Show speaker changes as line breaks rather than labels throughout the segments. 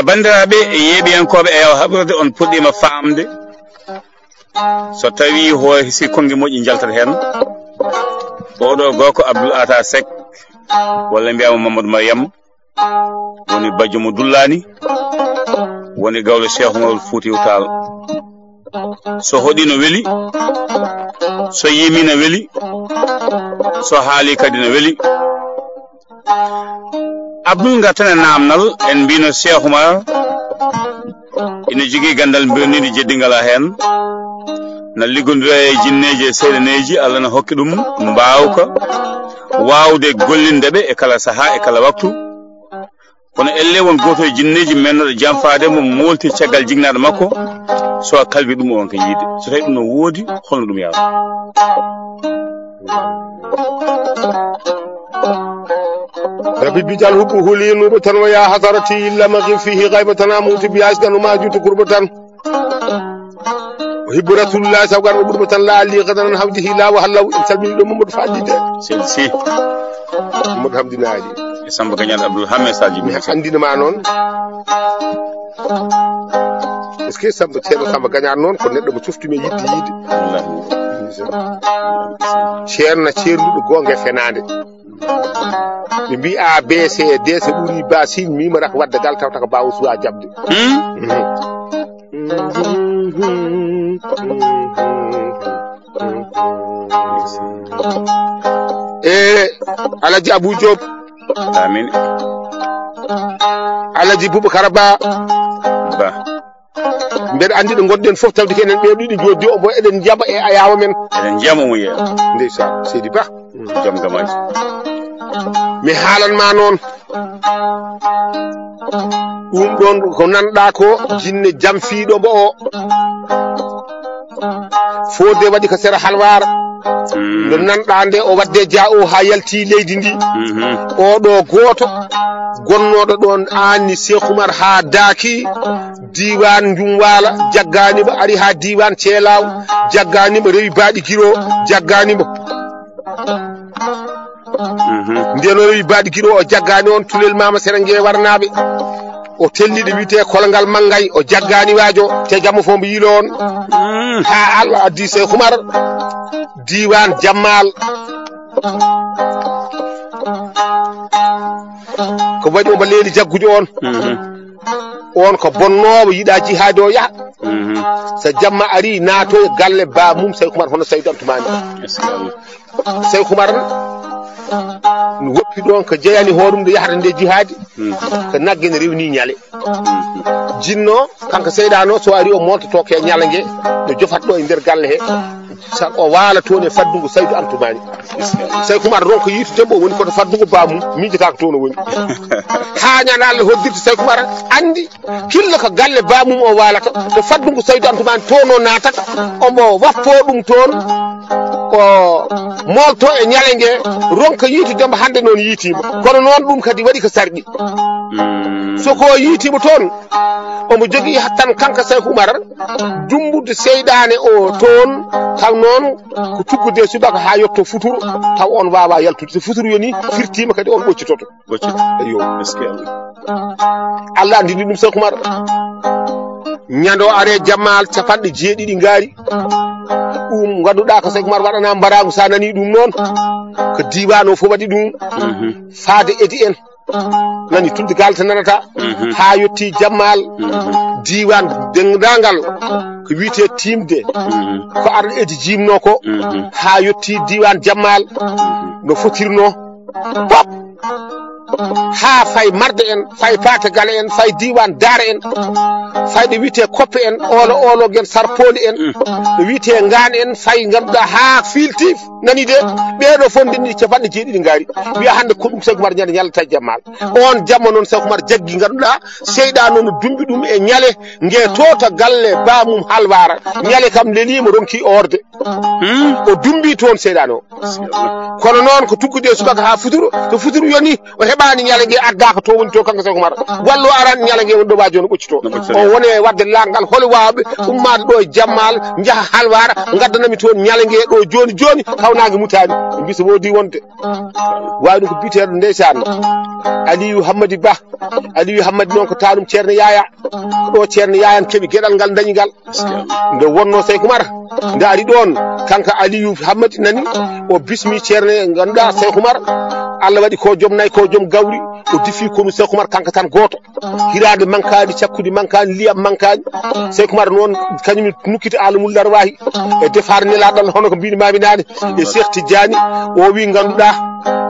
bandiraɓe yeeɓiyankoɓe e haɓurde on puɗɗima famde so tawi ho sikkongi moƴƴi jaltata hen oɗo goko Abdoul ata Seck walla mbiyama Mamadou Mariam woni bajjo mo dullani woni gawlo Cheikh Oumar Foutiyou Tall so hoɗi no weeli so yimi no weeli so haali kadi no weeli Abdoul gattane namnal en mbino Cheikh Oumar ina jogui gandal birnide jeddingala hen na liggodira e jinneji e seydaneji Allah na hokki ɗum mbawka wawde gollindeɓe e kala saaha e kala waktu kono elle won goto e jinneji mennoɗo janfade mo molti caggal jignaɗo makko so kalbi ɗum on ko yiide so tawi ɗum no woodi holno ɗum yawa
ربي بجال هبه لي نوبة ويا حضرتي إلا مغي فيه غيبة أموت بياسدن وما جوت قربة وهب رسول الله سوغان وقربة لا لي غدنا حوجه لا وهلو إن سلمي محمد فادي ده
سي
محمد حمد نادي
سامبا كنيان عبدul hamid saji
mi andina ma non est ce que samba ceerno samba gañar non ko neddo mo cuftumi yidde yidde ceerno ceernudo gonga fenande mi mbi A B C D so ɓuri basin mimara ko wadda gal tawta ko bawo suwa jabde Alaji Abou Diop
amin
Alaji Boubacar Ba mbeɗa andi ɗo gonɗen fof tawde ko enen ɓe ɗiɗi joddi o bo eɗen jaɓa e ayawa men
eɗen jama mo yiya
ndeysan Seydi Ba
joom gamaji
mi haalanma noon ɗum ɗon ko nanɗa ko jinne jamfiɗomo o fode waɗi ko sera halwar nde nanɗa nde o wadde ja o ha yalti leydi ndi oɗo goto gonnoɗo ɗon anni Cheikh Oumar ha daaki diwan Jumwala jagganimo ari ha diwan Ceelaw jagganimo rewi baɗi giro jagganimo ndeno rewi baɗi giro o jaggani on tulel mama Serengue warnaɓe o telliɗo wiite kolgal mangay o jaggani wajo te jammo fo mbo yilo on ha Allah addi Cheikh Oumar diwan Jammal ko waɗi omo leeli jaggude on ko bonnowo yiɗa jihaade o yaha so jamma ari naato e galle ba mum Cheikh Oumar hono Saydou Antoumani Cheikh Oumar no woppi ɗon ko jeyani hoɗum nde yahata nde jihaade ko nagge ne rewni ñale jinno kanko seydano so ari o montoto ke ñala ngue no jofat ɗo e nder galle he o waala toon e faddugo Saydou Antoumani Cheikh Oumar ron ko yitudemo woni koto faddugo bamum miijata ko toon o woni ha ñanalle hoddirta Cheikh Oumar andi killa ko galle bamum o waalata to faddugo Saydou Antoumani toon o natata omo wappo ɗum toon o molto e ñale ngue ronka yitudemo hande noon yitima kono noon ɗum kadi waɗi ko sarɗi soko yitima toon omo jogui tan kanko Cheikh Oumar dumbude seydane o toon taw noon ko tuggude subaka ha yetto futuro taw on wawa yaltude so futuro yoni firtima kadi on ɓoccitoto eyo Allah andini ɗum Cheikh Oumar ñando are Jammal capanɗe jeeɗiɗi ngaari ɗum ganduɗa ko Cheikh Oumar waɗana mbaragu sa nani ɗum noon ko diwan o fo waɗi ɗum faade edi en nani tulde galta nanata ha yetti Jammal diwan dendagal ko wiite timde ko ar edi jimno ko ha yetti diwan Jammal no fotirno pop ha fay marde en fay paate gale en fay diwan daara en fayde wiite koppe en olo gen sarpoli en no wiite ngaan en fay ganduɗa ha filtif nani de ɓeɗo fondini capanɗe jeeɗiɗi ngaari wiya hande ko ɗum Cheikh Oumar ñande ñalata Jammal on jamma noon Cheikh Oumar jaggi ganduɗa seyɗano no dumbi ɗum e ñale ngue tota galle bamum halwara ñale kam lelima ronki orde o dumbi toon seyɗano kono noon ko tukkude subaka ha futuro so futuro yoni o heɓa heɓani ñalangue addaka to woni to kanko Cheikh Oumar wallo arani ñalangue won ɗo waji on ɓoccito o wone wadde langal hol wawɓe ummade ɗo e jammal jaaha halwara gaddanami toon ñalangue ɗo joni joni hawnage mutani mbisa wodi wonde wawi ɗum ko biteɗo ndeysan Aliou Hammadi Ba Aliou Hammadi noon ko tanum ceerno Yaya ɗo ceerno Yaya keeɓi gueɗal ngal dañigal nde wonno Cheikh Oumar nde ari ɗon kanko Aliou Hammadi nani o bismi ceerno ganduɗa Cheikh Oumar Allah waɗi ko joom nayyi ko joom gawri o difi kono Cheikh Oumar kanko tan goto hirade mankani cakkude mankani liyam mankani Cheikh Oumar noon kañum nukkita alamul larwahi e defar nelaɗal hono ko mbinimami nane e Cheikh Tidiane o wi ganduɗa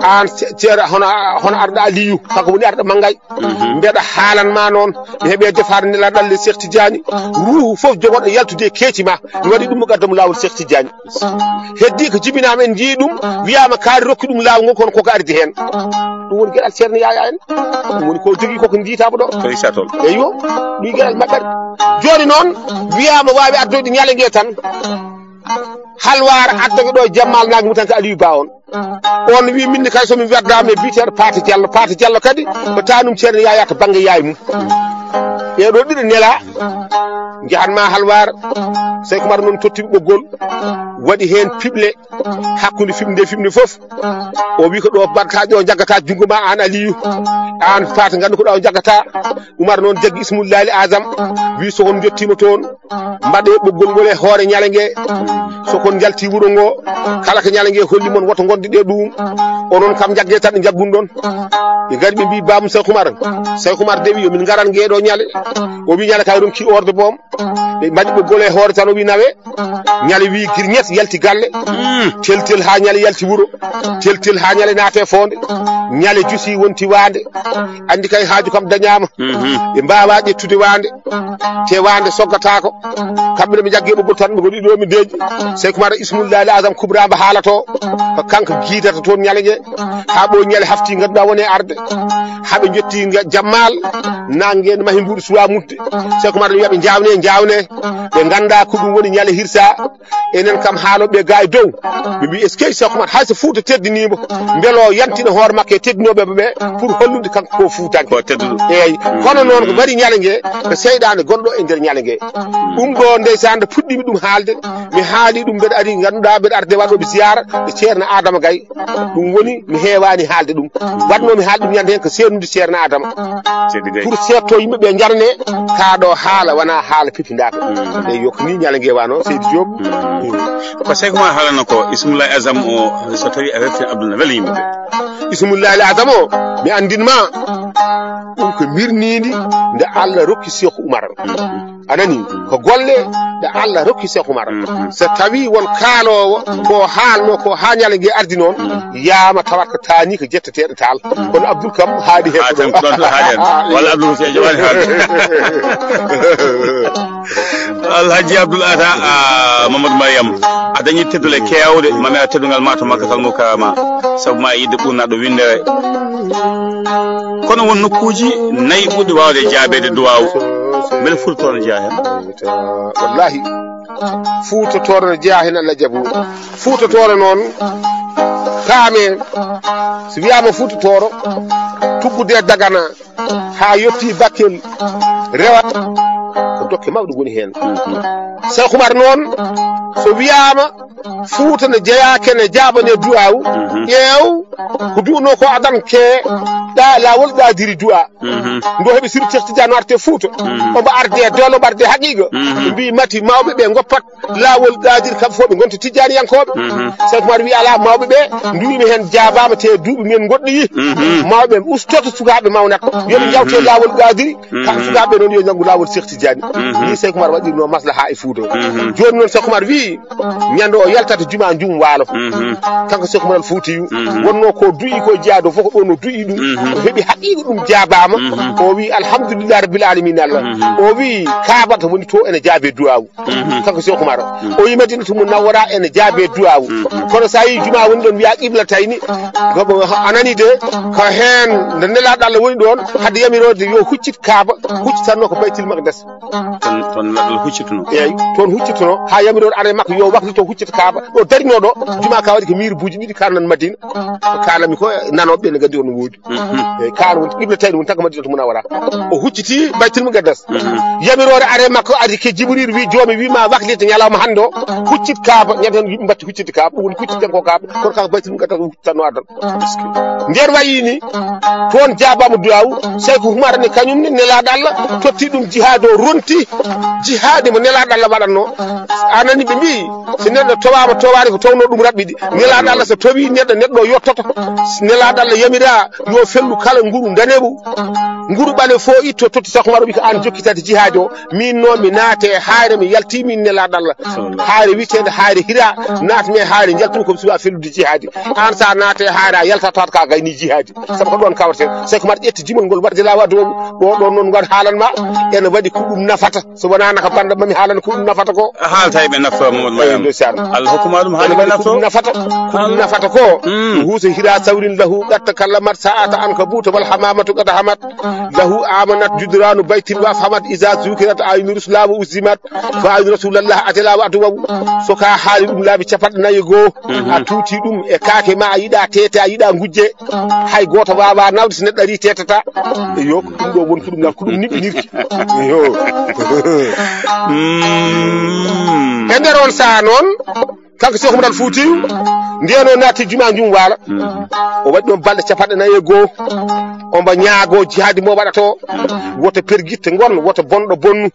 an ceerno hono arɗo Aliou kanko woni arɗo Mangay mbeɗa haalanma noon mi heeɓe defar nelaɗal le Cheikh Tidiane ruhu foof jogoɗo yaltude e keetima mi waɗi ɗum mo gaddamo lawol Cheikh Tidiane heddi ko jibinama en jii ɗum wiyama kaari rokki ɗum lawol ngol kono koko ardi hen ɗum woni gueɗal ceerno Yaya en ɗum woni ko jogui koko jiitama ɗo eyyo ɗum gueɗal maɓɓere joni noon wiyama wawi addoyde ñalangue tan halwar addoge ɗo jammal nage mum tan ko Aliou Ba on wi minne kay somi waddama e biteɗo Pate Diallo kadi ko tanum ceerno Yaya to banggue yaye mum ɓeɗo ɗiɗo nela jahanma halwar Cheikh Oumar noon tottimi ɓoggol waɗi hen piɓle hakkude fimde foof o wi ko ɗo mbaɗata ɗo jaggata jungo ma an Aliou an Pate gandu ko ɗo jaggata Oumar noon jaggi ismullahi azam wi sokon jottima toon mbaɗe ɓoggol ngol e hoore ñalangue sokon jalti wuuro ngo kala ko ñalangue holli mon woto gonde ɗe ɗum onon kam jagge tan ɗe jaggun ɗon ɓe gari ɓe mbi bamum Cheikh Oumar de wi yomin garan gueɗo ñale o wi ñale kay ronki orde boom ɓe mbaɗi ɓoggol e hoore tan o wi nawe ñale wi guirñet yalti galle tel ha ñale yalti wuuro tel ha ñale naate fonde ñale juusi wonti wande andi kay haaju kam dañama ɓe mbawa ƴettude wande te wande soggatako kamɓe ɓe jagge ɓoggol tan ɓe goɗi ɗo mi deeji Cheikh Oumar ismullahi azam kubramba haalato ko kanko jiidata toon ñalangue ha ɓo ñale hafti ganduɗa woni arde haɓe jetti jammal nangue ne mahi mbuɗo suwa mudde Cheikh Oumar wiyaɓe jawne ɓe ganda ko ɗum woni ñale hirsa enen kam haaloɓe ga e dow ɓe mbi est ce que Cheikh Oumar hayso Fouta teddinimo beelo yantina hoore makko e teddinoɓeɓe ɓe pour hollude kanko ko Foutanke eyyi kono noon ko waɗi ñalangue ko seyɗade gonɗo e nder ñalangue ɗum ɗo ndeysan nde puɗɗimi ɗum haalde mi haali ɗum mbeɗa ari ganduɗa mbeɗa arde waɗoɓe ziyara e ceerno Adama Gaye ɗum woni mi heewani haalde ɗum watnomi haalde ɗum ñande hen ko sernude ceerno Adama pour setto yimɓeɓe jarne kaɗo haala wona haala pepidaka eyi yo ko ni ñalangue wano Seydi Diop
ko Cheikh Oumar haalano ko ismullahi azam o so tawi a refti Abdoul ne weela yimɓeɓe
ismullahi azam o mi andinma ɗum ko mirnidi nde Allah rokki Cheikh Oumar anani ko golle nde Allah rokki Cheikh Oumar so tawi won kaalowo ko haalno ko ha ñalangue ardi noon yama tawat ko tani ko jetteteɗo taal kono Abdoul kam haali hen
walla Abdoul so jawani haalde Alhaji Abdoul ata Mamadou Mariam a dañi teddule kewde mami a teddugal ma to makka kalmo kama saabu ma yidde ɓurnaɗo windere kono won nokkuji nayyi ɓurɗi wawde jaabede duwaw beele Fouta toon jeeya hen
wallahi Fouta toon jeeya hen Allah jaabu Fouta toon noon kaame so wiyama Fouta Tooro tuggude Dagana ha yetti Bakel rewat ko dokke mawɗo woni hen Cheikh Oumar noon so wiyama Fouta ne jeeyake ne jaabane duwaw ƴeew ko duuno ko adanke ɗa lawol ɗadiri duwa ndo heeɓe siri Cheikh Tidiane arte Fouta omo arde dole omo arde haqiqa ɓe mbi mati mawɓe ɓe goppat lawol ɗadiri kamɓe fof ɓe gonta Tidiane yankoɓe Cheikh Oumar wi ala mawɓe ɓe duuɓi hen jaabama te duuɓi men goɗɗoyi mawɓe ustoto sukaɓe mawnata yoɓe jawte lawol ɗadiri kamɓe sukaɓe noon yo janggu lawol Cheikh Tidiane ni Cheikh Oumar waɗirno maslaha e Fouta joni noon Cheikh Oumar wi ñande o yaltata juma jum waalo kanko Cheikh Oumar Foutiyou wonno ko du'i ko jeeyado fof ko ɗo no du'i ɗum o heeɓi haqiqa ɗum jaabama o wi alhamdulillah rabbil alamin Allah o wi kabata woni to ene jaabe duwawu kanko Cheikh Oumar o wi Madina to Munawwara ene jaabe duwawu kono sa yi juma woni ɗon wiya qibla tayni gobo anani de ko hen nde nelaɗo Allah woni ɗon hadde yamirode yo huccit kaaba huccitanno ko Baytul Maqdis
ton Allah huccituno
eyyi toon huccituno ha yamirode are makko yo waklito huccita kaaba ɗo darinoɗo juma ka waɗi ko miir buuji ɗiɗi karnan Madina ko kalami ko nanoɓe ne gandi on woodi e kan won ibla tayni won taka madinatu munawara o hucciti baytul muqaddas yamirore are makko adi ke jibril wi jomi wi ma waklite nyalama hando huccit kaaba ñaten yimbe batti hucciti kaaba won hucciten ko kaaba kon ka baytul muqaddas huccitano adal nder wayini ton jabama duaw Cheikhou Oumar ni kanyum ni nelaɗo Allah totti ɗum jihad o ronti jihad mo nelaɗo Allah waɗanno anani ɓe mbi so neɗɗo towama towani ko towno ɗum raɓɓiɗi nelaɗo Allah so towi neɗɗo yottoto nelaɗo Allah yamira yo fellu kala nguru daneɓu nguru ɓale fo itto totti Cheikhou Oumar wi ko an jokkitade jihad o min noon mi naate haare mi yalti min nelaɗo Allah haare witede haare hira natmi haare jaltumi komi suwa fellude jihad an sa naate haare a yaltata ka gayni jihad sabu ko ɗon kawrete Cheikhou Oumar ƴetti jimol ngol wadde lawa ɗo non ngar haalan ma ene waɗi ko ɗum nafata so wona naka banda mami haalan ko ɗum nafata ko
haalta ɓe nafta Mamadou Allah hokkuma ɗum haali ɓe nafto
nafata ko ɗum nafata ko huuso hira sawrin lahu gatta kallamat sa'ata an ka buuta wal hamamatu qad hamat lahu amanat judranu baytil wa famat iza zukirat aynu rusulama uzimat fa aynu rasulallah atela wa atu so ka haali ɗum laabi capanɗe nayi goo a tuuti ɗum e kaake ma a yiɗa tete a yiɗa gujje hay goto wawa nawde so neɗɗo ari tetata yo ko ɗum ɗo won ko ɗum na ko ɗum niɓɓinirki yo e nder on saha noon kanko Cheikhou Oumar Foutiyou ndeno naati juma jum waala o waɗi noon balɗe capanɗe nayi e goo omba ñaago jihadi mo waɗato woto pergitte gon woto bonɗo bonnu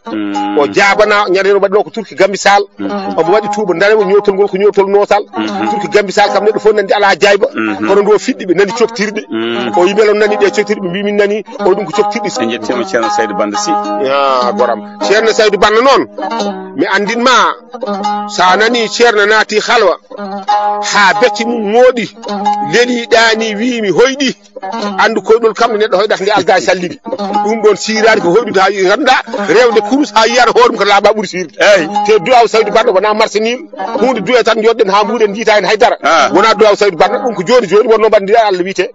o jaabana ñaɗeno waɗino ko turki gambisal omo waɗi tuuba daremo ñowtol ngol ko ñowtol noosal turki gambisal kam neɗɗo fof nandi ala jayba kono ndo fiɗɗi ɓe nani coktirɗe o yimɓe lon nani ɗe coktirɗe ɓe mbimin nani o ɗum ko coktirɗe
en jettimo ceerno Saydou Banda Sy
ya goram ceerno Saydou Banda noon mi andinma sa nani ceerno naati halwa ha becci mum mooɗi leli ɗani wimi hoyɗi andu koyɗol kam neɗɗo hoyɗata nde alga e salliɗi ɗum ɗon sirani ko hoyɗude ha randa rewde kurus ha yiyata hoore mum ko laaɓa ɓuuri sirde eyyi te duwaw Saydou Banda wona marchanil hunde duwe tan joɗɗen ha mbuɗen jiita hen haydara wona duwaw Saydou Banda ɗum ko joni joni wonno bandira Allah wiite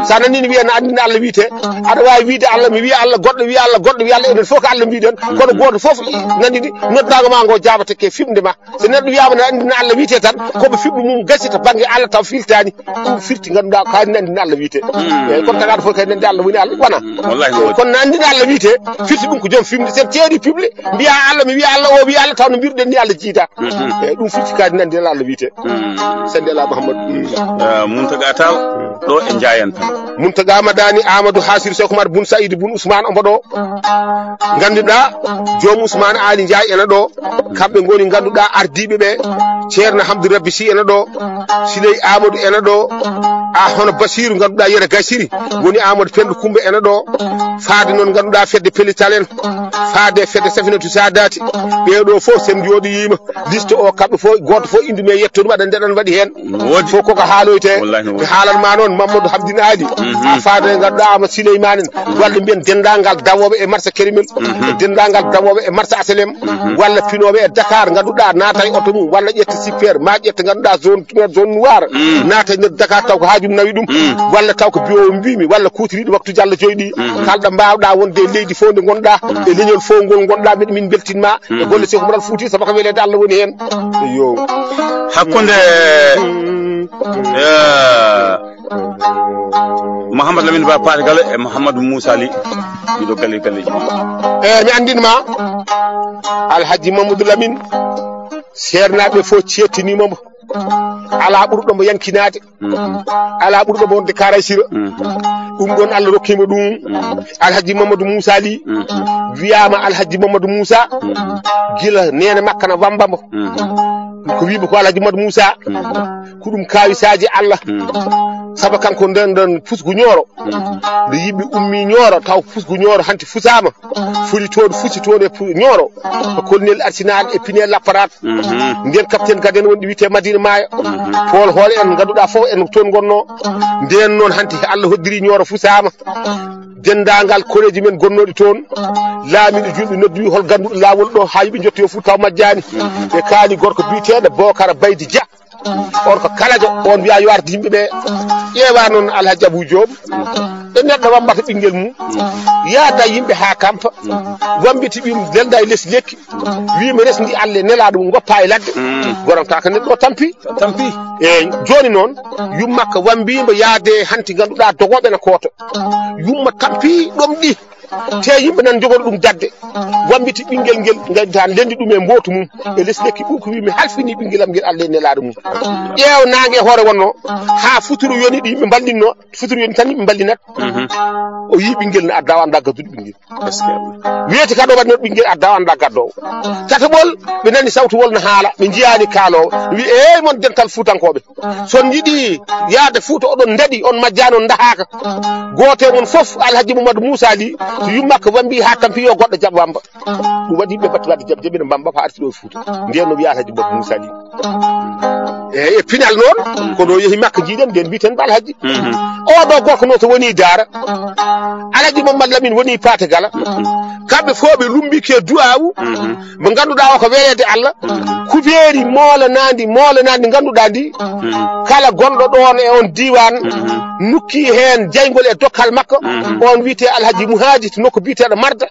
sa nanini wiya no andina Allah wiite aɗa wawi wiide Allah mi wiya Allah goɗɗo wiya Allah goɗɗo wiya Allah enen fof ko Allah mbiɗen kono goto foof nanini noddago ma ngo jabate ke fimde ma so neɗɗo wiyama no andina Allah wiite tan koɓe fimɓe mum gasi to banggue Allah taw filtani ɗum firti ganduɗa kani andina Allah wiite eyyi kono tagaɗo fof kay nande Allah woni Allah wona kono no andina Allah wiite firti ɗum ko joom fimde sen teeri pible mbiya Allah mi wiya Allah o wiya Allah taw no mbiruɗen ni Allah jiita eyyi ɗum firti kadi nandina Allah wiite sende Allah Mouhamadou
Muntaga Taw ɗo e Ndiayan tan
Muntaga Madani Amadou Hassir Cheikhou Oumar Boun Saïd Boun Ousmane ombo ɗo ganduɗa joom Ousmane Ali Ndiaye ene ɗo kamɓe goni ganduɗa ardiɓe ɓe ceerno Hamdou Rabbi Sy ene ɗo Siley Amadou ene ɗo a hono Basiru ganduɗa yere Gassiri woni Amadou Pendo Coumba ene ɗo faade noon ganduɗa fedde pellital en faade fedde Safinatu Sadati ɓeɗo fof sen jooɗoyima liste o kamɓe fof goto fof inde me yettoɗum aɗa ndeɗan waɗi hen fof koko haaloyte mi haalanma noon Mamadou Hamdine Ali a faade ganduɗa Amadou Souleymane en walla mbiyen dendagal dawoɓe e marché Kérimel dendagal dawoɓe e marché Asalem walla pinoɓe e Dakar ganduɗa naata e auto mum walla ƴetta super ma ƴetta ganduɗa zone noire naata e nder Dakar taw ko haajum nawi ɗum walla taw ko biyo mbimi walla kutiriɗo waktu Diallo joyɗi kalɗo mbawɗa wonde e leydi fof nde gonɗa e leñol fof ngol gonɗa mbiɗa min beltinma e golle Cheikhou Oumar Foutiyou sabu ko welede Allah woni hen yo
hakkunde Mouhamadou Lamine Ba Paate Gale e Mouhamadou Moussa Ly ɗiɗo galleji
mi andinma Alhaji Mamadou Lamine sernaɓe fof cettinimamo ala ɓurɗo mo yankinade ala ɓurɗo mo wonde Karay Sira ɗum ɗon Allah rokkima ɗum Alhaji Mamadou Moussa Ly wiyama Alhaji Mamadou Moussa gila nene makka na wambamo ko wiɓe ko Alhaji Mamadou Moussa ko ɗum kawisaji Allah saabu kanko nden fusgu ñooro nde yimɓe ummi ñooro taw fusgu ñooro hanti fusama fulitoɗo fusitoɗo e ñooro ko colonel arsenal e pinel lapparat nden capitaine kadi en wonɗi wiyete Madina Maya Paul hoole en ganduɗa fof en toon gonno nden noon hanti Allah hoddiri ñooro fusama dendagal koreji men gonnoɗi toon laamiɗo julɓe noddi hol ganduɗo lawol ɗo ha yimɓe jottoyo fu taw majjani e kaali gorko biteɗo Bocara Baydi Dia on ko kalajo on wiya yo arde yimɓe ɓe ƴeewa noon Alhaji Abou Diop e neɗɗo wambata ɓinguel mum yaada yimɓe ha kampa wambiti ɓim delda e less lekki wima resdi Allah nelaɗo mum goppa e ladde gonanta ko neɗɗo tampi eyyi joni noon yummakka wambima yaade hanti ganduɗa dogoɓe na koto yumma tampi ɗom ɗi te yimɓe nan jogoɗo ɗum dadde wambiti ɓinguel ngel gadda lendi ɗum e mbotu mum e less lekki ɓuko wimi halfini ɓinguelam ngel Allah nelaɗo mum ƴeew nangue hoore wonno ha futuru yoni ɗi yimɓe ballinno futuru yoni tan yimɓe ballinat o yi ɓinguel ne adda o anda gadduɗo ɓinguel wiyete kaɗo waɗino ɓinguel adda o anda gaddowo tataɓol ɓe nani sawtuwol no haala ɓe jiyani kaalowo wi eyyi mon dental fuutankoɓe son yiiɗi yaade Fouta oɗon daɗi on majjani on dahaka gote mon foof Alhaji Mamadou Moussa Ly so yummakka wambi ha tampi yo goɗɗo jaab wamba ɗum waɗi yimɓe batte wadde jaab jaɓina mbamba fa arti ɗo e Fouta nden no wiya Alhaji Mamadou Moussa Ly eyyi e pinal noon kono yeehi makka jiiɗen nden mbiten ko Alhaji oɗo gorko noon to woni Daara Alhaji Mamadou Lamine woni Paate Gala kamɓe fof ɓe lumbike du'awu mo ganduɗa o ko welede Allah kubeeri molanadi ganduɗa ndi kala gonɗo ɗon e on diwan nukki hen jaygol e dokkal makko on wiite Alhaji Mouhaji to nokku biteɗo Marda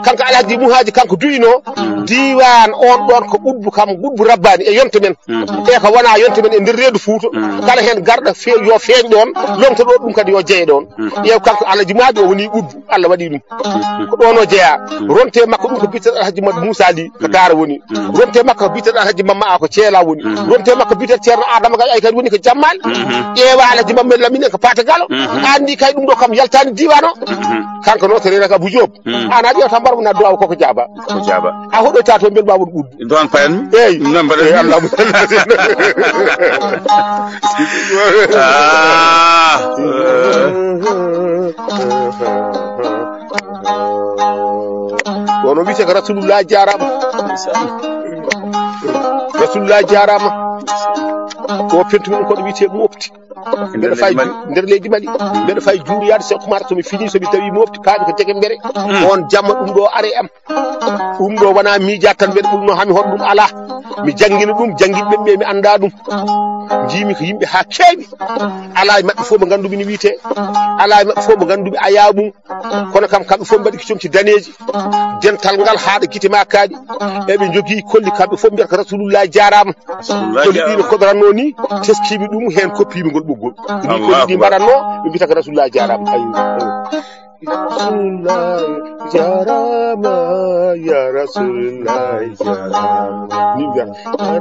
kanko Alhaji Mouhaji kanko duyino diwan on ɗon ko ɓudbu rabbani e yonte men e ko wona yonte men e nder reedu Fouta kala hen garɗo yo feeñ ɗon lomto ɗo ɗum kadi yo jeeye ɗon ƴeew kanko Alhaji Mouhaji o woni ɓudbu Allah waɗi ɗum ko ɗon o jeeya ronte makko ɗum ko biteɗo Alhaji Mamadou Moussa Ly ko Daara woni ronte makko ko biteɗo Alhaji Mamma A ko Thiela woni ronte makko biteɗo Ceerno Adama Gaye ay kadi woni ko Jammal ƴeewa Alhaji Mamadou Lamine ko Paate Galo andi kay ɗum ɗo kam yaltani diwan o kanko noon to renaka Abou Diop an a ƴewta mbarmo na duwaw koko jaaba a hoɗoyta to mbel mbawol ɓuddu
don payanmi
eyyi Allah wono wiyete ko Rasulullah jarama Rasulullah jarama ko pentumi ɗum koɗo wiyete mofti mbeɗa fay nder leydi Mali mbeɗa fay juuriyade Cheikh Oumar somi fini somi tawi mofti paaɓi ko jeggue mbere on jamma ɗum ɗo are am ɗum ɗo wona miijat tan mbeɗa ɓurno hami hoɗo ɗum ala mi janggina ɗum janguiɓe ɓe mi anda ɗum jimi ko yimɓe ha keewi ala e maɓɓe fof mo gandumi no wiite ala e maɓɓe fof mo gandumi a yamum kono kam kamɓe fof mbaɗi ko comci daneji dental ngal haɗa guite makkaji eɓe jogui kolli kamɓe fof mbiyata ko Rasulullah jarama kolli ɗino kodranno ni teskimi ɗum hen koppimi ngol ɓoggol ni kolli ɗi mbaɗanno ɓe mbiyata ko Rasulullah jarama Rasulullah jarama ya Rasulullah jarama ni mbiyata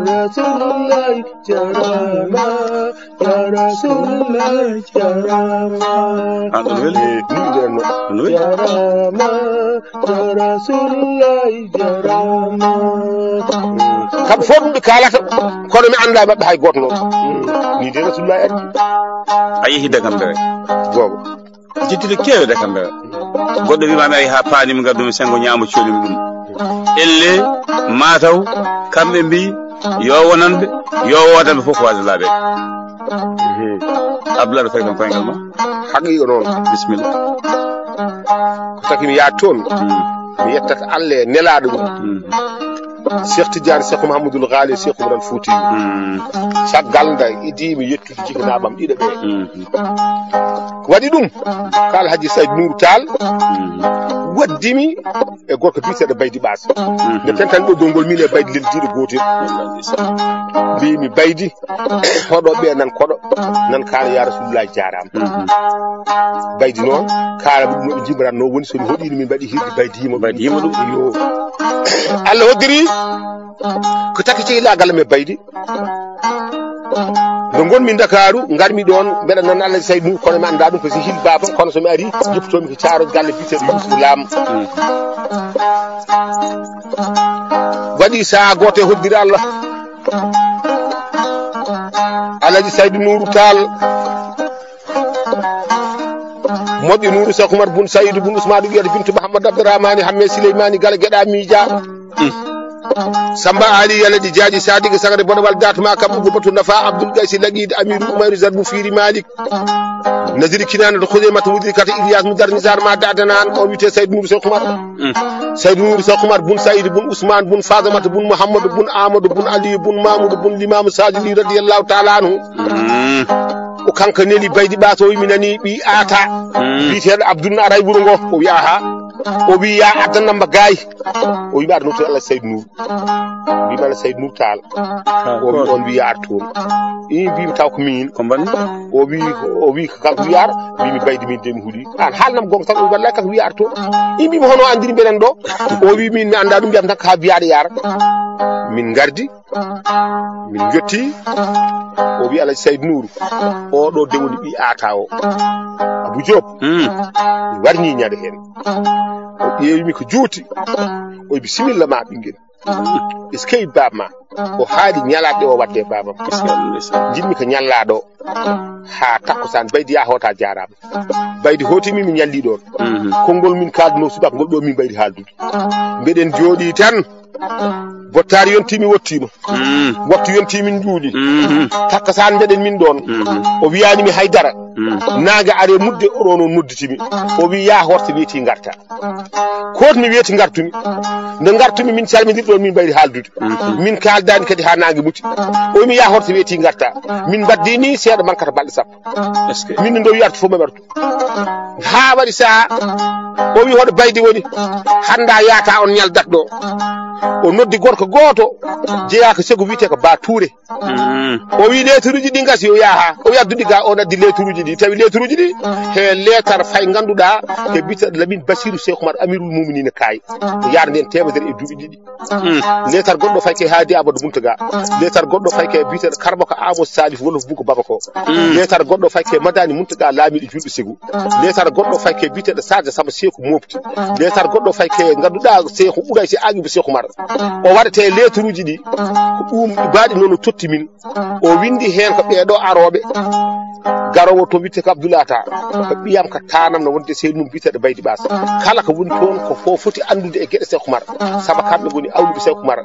Rasulullah jarama ya Rasulullah jarama ni jarama ya Rasulullah jarama kam fof ɗum ɓe kalata kono mi anda maɓɓe hay goto noon ni de Rasulullah ardi
a yeehi Dagambere
gogo
jittude keewe Dagambere goɗɗo wimami ayi ha paanimi gaddumi sengo ñaamo colimi ɗum elle Mataw kamɓe mbi yo wonanɓe yo wodanɓe fof ko wasde laaɓe Abdoul fayi kon koyngal ma
haqiqa noon
bisimilla
ko taki mi yaade toon mi yettata Allah e nelaɗo ɗum Cheikh Tidiane Cheikh Mouhamadoul Ghali Cheikh Oumar Fouti caggal nda idimi yettude jiganaɓam ɗiɗo ɓe waɗi ɗum ko Alhaji Saydou Nourou Tall waddimi e gorko biteɗo Baydi Ɓaas nde tentani ɓoggol ngol min e Baydi leldiɗo gotel mbimi Baydi hoɗo ɓe nan koɗo nan kaala ya Rasulullah jarama Baydi noon kaala ɗum noɓe jimbaranno woni somi hoɗino min mbaɗi hirde Baydi yima ɗum yo Allah hoddiri ko taki cehilagal me Baydi nde gonmi Dakaru garmi ɗon mbeɗa noon Alhaji Saydou Nourou kono mi anda ɗum ko si hil baba kono somi ari jippotomi ko caaro galle biteɗo Yousuf Lam waɗi saha goto e hoddiri Allah Alhaji Saydou Nourou Tall moƴƴo Nourou Cheikh Oumar bun Saydou bun Ousmane wiyata Bintou Mouhamadou Abdourahmane Hamme Souleymani Gala gueɗa miija Samba Ali yalla di jaaji Sadiq sagare bonawal gatuma kam bugo batu nafa Abdoul Gaisi lagid Amiru Umayr Zarbu Firi Malik Nazir Kinana do Khudaymat Wudri Kata Ilyas Mudar Nizar ma dadanan on wite Sayyid Nour Cheikh Oumar Sayyid Nour Cheikh Oumar bun Saïd bun Ousmane bun Fadamat bun Muhammad bun Amadou bun Ali bun Mamoud bun Limam Sadili radiyallahu ta'ala anhu o kanka neli baydi bato wi minani bi ata bi ter Abdoul na aray buru ngo o wi aha o wi ya adana mba gaay o wi baad no to Allah Sayyid Nour bi mala Sayyid Nour taal o wi on wi yar toon bi taw ko min ko ban o wi kanko wi yar bi mi baydi min dem hudi an halnam gong tan wallahi kanko wi yar toon bi mo hono andiri benen do o wi min mi anda dum biam tan ka biyaade yar min gardi min jotti o wi Allah Sayyid Nour o do de woni bi ata o Abou Diop warni nyaade hen o yewi ko juuti o bismillah ma bingel iskay baba o haali nyalaade o wadde baba jinmi ko nyallado ha takusan baydi ya hota jarama baydi hotimi mi nyalli don kongol min kalduno subak ngol do min baydi haldude beden jodi tan bottari yontimi wottima waktu yontimi min juudi takkasan beden min don o wiyani mi haydara naga are mudde oɗo non nodditimi o wi ya horta weti garta kotmi weti gartumi nde gartumi min calmidir ɗon min baydi haldude min kaldani kadi ha nangue muti o mi ya horta weti garta min baddini seeɗa mankata balɗe sappo min ndo wiyarta fof maɓartu ha waɗi saha o wi hoɗo baydi woni handa yaata on ñaldat ɗo o noddi gorko goto jeeya ko segu wiyete ko Ba Touré o wi letruji ɗi gasi o yaha o wi adduɗi ga o addi letruji ɗi tawi letruji ɗi he letar fay ganduɗa e bitaɗo Lamine Bassirou Cheikh Oumar Amirul Mouminina kayi yaade nden temedere e duuɓi ɗiɗi letar goɗɗo fayke Hadi Amadou Muntaga letar goɗɗo fayke bitaɗo Karba ko Amos Salif wolof buko baba ko letar goɗɗo fayke Madani Muntaga laamiɗo julɓe segu letar goɗɗo fayke bitaɗo Sadio Samba Sekou Mofti letar goɗɗo fayke ganduɗa Cheikhou Ouraysi Aguiba Cheikh Oumar o waɗate letruji ɗi ko ɗum baɗi noon o totti min o windi hen ko ɓeeɗo aroɓe garowo to witte ko Abdoulata ko ɓiyam ko tanam no wonde seydou mum biteɗo baydi ɓas kala ko woni toon ko fo foti andude e gueɗe Cheikh Oumar saabu kamɓe goni awluɓe Cheikh Oumar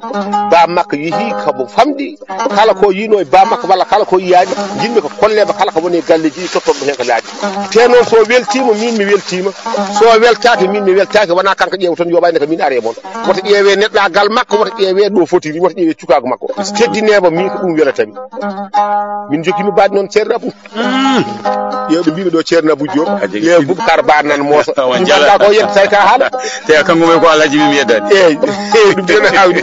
ba makko yeehi kamo famɗi kala ko yino e ba makko walla kala ko yiyani yimɓe ko kolleɓe kala ko woni e galleji ɗi tottoɓe hen ko laaɗi te noon so weltima min mi weltima so weltaki min mi weltaki wona kanko ƴeewa toon yoɓayde ko min are moon woto ƴeewe neɗɗagal makko woto ƴeewe ɗo fotiri woto ƴeewe cukago makko teddinema min ko ɗum welatami min jogimi baɗi noon ceerno Abou yewɓe mbimi ɗo ceerno Abou Diop yew Boubacar Ba nan moosa ɗumɗa ko yedde tay ka haala
te kanko moy ko Alhaji mimi yeddani
eyyi ɗum tene hawde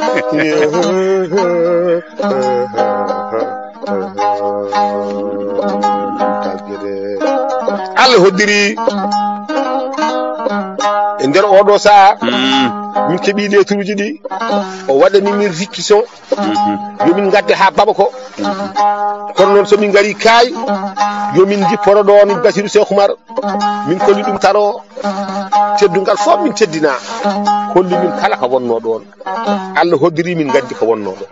Allah hoddiri e nder oɗo saha min keeɓi letruji ɗi o waɗani min réquisition yomin gadde ha Bamako kono noon somin gari kaay yomin jipporo ɗon Bassirou Cheikh Oumar min kolli ɗum taro teddugal fof min teddina kolli min kala ko wonno ɗon Allah hoddiri min gandi ko wonno ɗon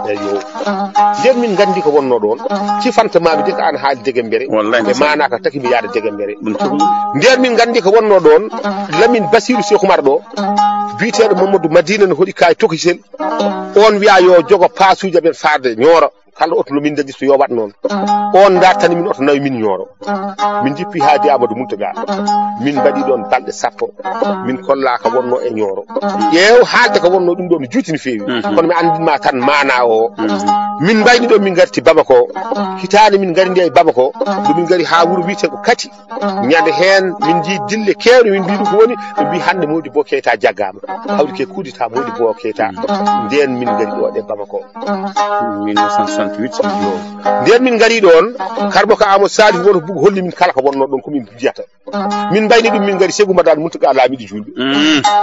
eyo nden min gandi ko wonno ɗon cifantamaɓe de ko an haali Degembere e mana ko taki mi yaade Degembere nden min gandi ko wonno ɗon Lamine Bassirou Cheikh Oumar ɗo biteɗo Mamadou Madina no hoɗi kaye tokisel on wiya yo jogo pasuji amen farde Nioro kala oto no min dañi so yo wat noon on dartani min oto nawi min Nioro min jippi Hadi Amadou Muntaga min mbaɗi ɗon balɗe sappo min kolla ko wonno e Nioro ƴeew haalde ko wonno ɗum ɗo no juuti no feewi kono mi andinma tan mana o min mbayni ɗo min garti Bamako hitande min gari nde e Bamako do min gari ha wuuro wiyete ko Kati ñande hen min jii dille kewɗe min mbi ɗum ko woni ɓe mbi hande Modibo Keita jaggama hawri ke kudita Modibo Keita nden min gari ɗo ɗe Bamako 1968 nden min gari ɗon Karba ko Amos Salif woto bugo holli min kala ko wonno ɗon komin jiyata min mbayni ɗum min gari Sékou Madani Muntaga laamiɗo julɓe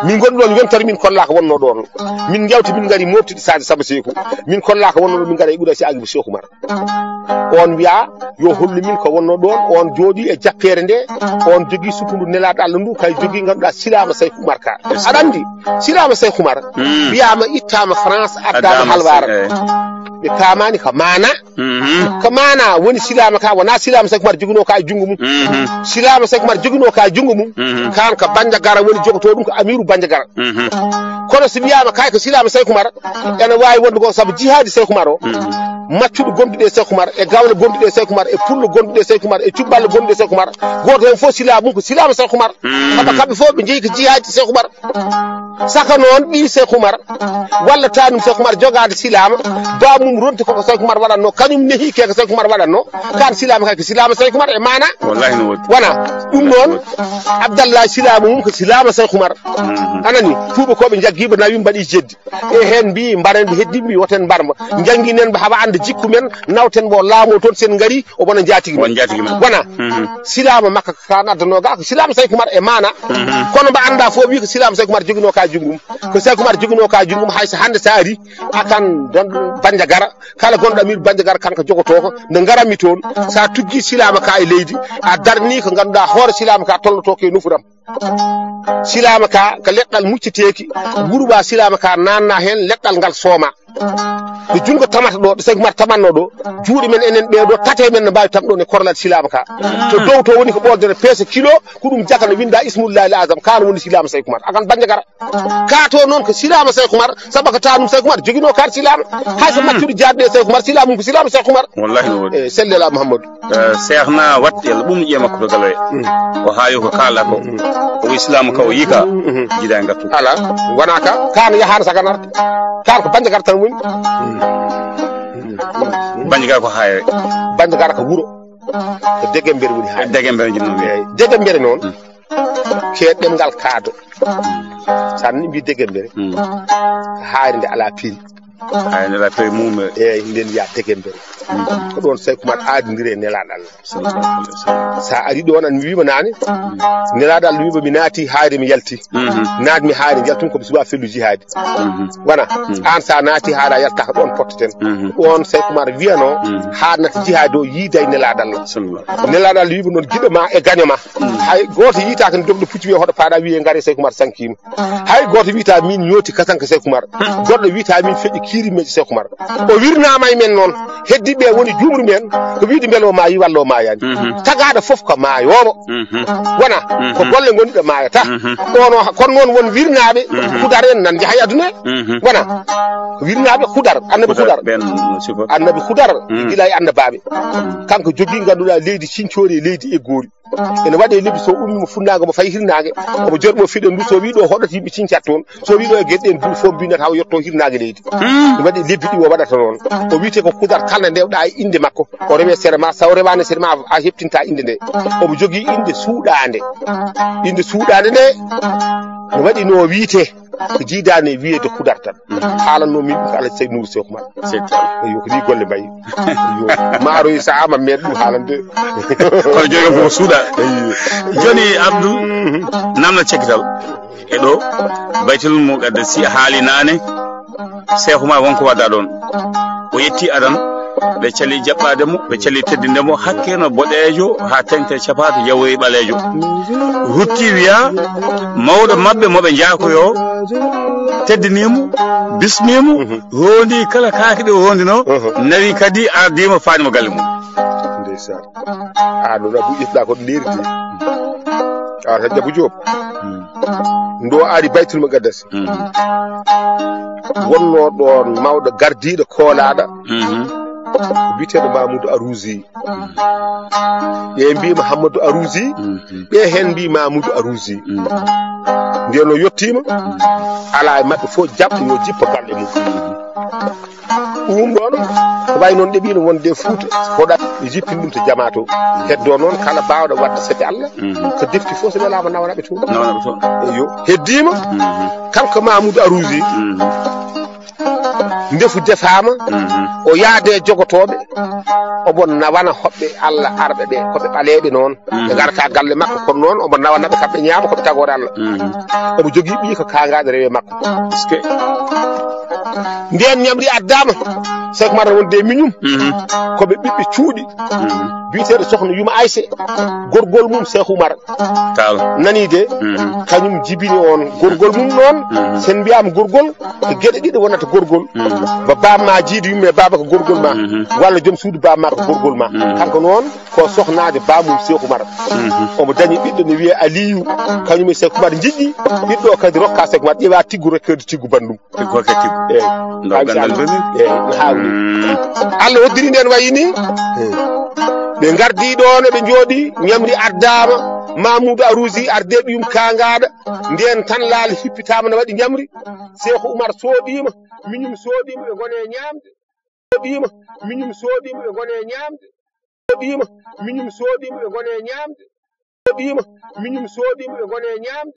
min gonɗi ɗon yontere min kolla ko wonno ɗon min jawti min gari moftiɗe Sadio Samba Sekou min kolla ko wonno ɗon min gari e Ouraysi Aguiba Cheikh Oumar on wiya yo holli min ko wonno ɗon on jooɗi e jappere nde on jogui sukundu nelaɗo Allah ndu kay jogui ganduɗa Silama Cheikh Oumar ka aɗa andi Silama Cheikh Oumar wiyama ittama France addama halwara ɓe kamani ko mana ko mana woni silama ka wona silama Cheikh Oumar joguino ka jungu mum silama Cheikh Oumar joguino ka jungu mum kan ka banja gara woni jogoto dum ko amiru banja gara kono so biyama kay ko silama Cheikh Oumar ene wawi wonde ko sabu jihadi Cheikh Oumar o maccudo gondude Cheikh Oumar e gawle gondude Cheikh Oumar e pullo gondude Cheikh Oumar e cubballe gondude Cheikh Oumar goto hen fo silama mum ko silama Cheikh Oumar kaba kambe fo be jeyi ko jihadi Cheikh Oumar saka non bi Cheikh Oumar walla tanum Cheikh Oumar jogade silama ba mum ronti ko Cheikh Oumar wadanno kanyum nehi ke ko Cheikh Oumar wadanno kan silama kay ko silama Cheikh Oumar e mana
wallahi no wodi
wana dum non Abdallah silama mum ko silama Cheikh Oumar anani fuuba ko be jaggiba na wim badi jeddi e hen bi mbaren bi heddi bi woten barma janginen ba haba ande jikku men nawten bo laamo ton sen ngari o bona jatigi
won jatigi men
wana silama makka kan adano ga ko silama Cheikh Oumar e mana kono ba anda fo wi ko silama Cheikh Oumar jogino ka jungum ko Cheikh Oumar jogino ka jungum hayso hande saari akan don banja gara kala gonɗo mir banja gara kanko jogoto ko nde garami toon sa tuggi silama ka e leydi a darni ko ganduɗa hoore silama ka tolnoto ke nufuram silama ka ko leɗɗal mucciteki wurba silama ka nanna hen leɗɗal ngal sooma ko jungo tamata ɗo ɗo Cheikh Oumar tamanno ɗo juuɗe men enen ɓeɗo tate men no mbawi tamɗo ne korlade silama ka to dow to woni ko ɓoldene peese kilo ko ɗum jaka no winda ismullahi l azam kano woni silama Cheikh Oumar akan banja gara ka to noon ko silama Cheikh Oumar saabu ko tanum Cheikh Oumar jogino kar silama hayso maccude jadde Cheikh Oumar silama mum ko silama Cheikh Oumar
wallahi no wodi
sellela Mouhamadou
Cheikh na wat yalla ɓum ƴema ko galoye o haayo ko kala ko o islam ka o yika jida ngattu
ala wona ka kan yahana saganarde kan ko banja gara tan woni
banjigar ko hayre
banjigar ko wuro ko degembere woni hayre
degembere jinno wi
degembere non ke demgal kaado san bi degembere hayre nde ala piri
hayre la piri mum
e nden ya degembere ko don Cheikh Oumar aadindire neladal sa ari do nan mi wima nani neladal wima mi naati hayre mi yalti naat mi hayre yaltum ko bisuba fellu jihadi wana an sa naati haara yalta ko don potteten on Cheikh Oumar wiano haadnata jihadi o yiiday neladal neladal wima non gido ma e gagnoma hay goto yita kan dogdo pucci wi hodo faada wi e ngari Cheikh Oumar sankima hay goto wita min nyoti katanka Cheikh Oumar goddo wita min feji kiri meji Cheikh Oumar o wirnama e men non heddi be woni jumru men ko wiide mbelo maayi wallo maayani tagaada fof ko maayomo wana ko golle gondiɗo maayata ono kono noon won wirnaaɓe kudar en nan jahay aduna wana ko wirnaaɓe kudar annabi kudar annabi kudar gila e annabaɓe kanko jogui ganduɗa leydi cincori e leydi eggori ene waɗe lebbi so ummimo funnago mo fayi hirnage omo jorɓo fiɗe ndu so wi ɗo hoɗata yimɓe cincat toon so wi ɗo e gueɗe en du fof mbinata o yetto hirnage leydi ne waɗi lebbi ɗi o waɗata noon o wiyete ko kudar kala ndewɗa e inde makko o rewe sere ma saw rewani sere ma a heptinta inde nde omo jogui inde suuɗade nde ne waɗi no wiite ko jiidani wiyede kudar tan haalanno min ko Alhaji Seydou Nourou Cheikh Oumar yo ko ni golle mbayi yo maaroyi saama meɗe ɗum haalande
kono jogi ko suuɗa joni Abdou namna cekkital e ɗo baytul mo gadda si haali nane Cheikh Oumar wonko wadda ɗon o yetti adan ɓe cali jaɓɓademo ɓe cali teddindemo hakke no boɗejo ha tengte capato yawoyi ɓalejo rutti wiya mawɗo mabɓe moɓe jaakoyo teddinimo bismimo rondi kala kaake ɗe o rondino nawi kadi ardima faanimo galle mum
ndeysan ɗo rabu ƴetɗa ko lerdi awata Jabu Joob ndo ari baytul muqaddas wonno ɗon mawɗo gardiɗo koolaɗo biteɗo Mamadou Arouzi ɓe mbi Mouhamadou Arouzi ɓe hen mbi Mamadou Arouzi nden o yettima ala e mabɓe fof jaɓɓo yo jippo galle mum ɗum ɗon ko way noon ɗeɓino wonde Fouta hoɗa ɓe jippin ɗum to jama to heddo noon kala bawɗo wadde sete Allah ko defti fof so welama nawanaɓe toon eyo heddima kanko Mamadou Arouzi ndefu defama o yaade jogotoɓe omo nawana hoɓɓe Allah arɓe ɓe koɓe ɓaleɓe noon ɓe garata galle makko kono noon omo nawanaɓe kamɓe ñaama koɓe tagore Allah omo jogui ɓi ko kangaɗe rewe makko nden ñamri addama Cheikh Oumar wonde miñum koɓe ɓiɓɓe cuuɗi biteɗo sokhna Yuma Aissé gorgol mum Cheikh Oumar nani de kañum jibini on gorgol mum noon sen mbiyama gorgol ko gueɗe ɗiɗi wonata gorgol ba bamma jiidi yumme baba ko gorgol ma walla joom suudu bamma ko gorgol ma kanko noon ko sokhnaade bamum Cheikh Oumar omo dañi ɓiɗɗo ne wiye Aliyu kañum e Cheikh Oumar jiɗɗi ɓiɗɗo kadi rokka Cheikh Oumar ƴeewa tiggu rekkede tiggu bandum no hawni Allah hoddiri nden wayini ɓe gardi ɗon ɓe jooɗi ñamri ardama Mamoudou Arousi ardeɓe yum kangaɗa nden tan laal hippitama ne waɗi ñamri Cheikh Oumar soɗima miñum soɗima ɓe gone ñamde soɗima miñum soɗima ɓe gone ñamde soɗima miñum soɗima ɓe gone ñamde soɗima miñum soɗima ɓe gone ñamde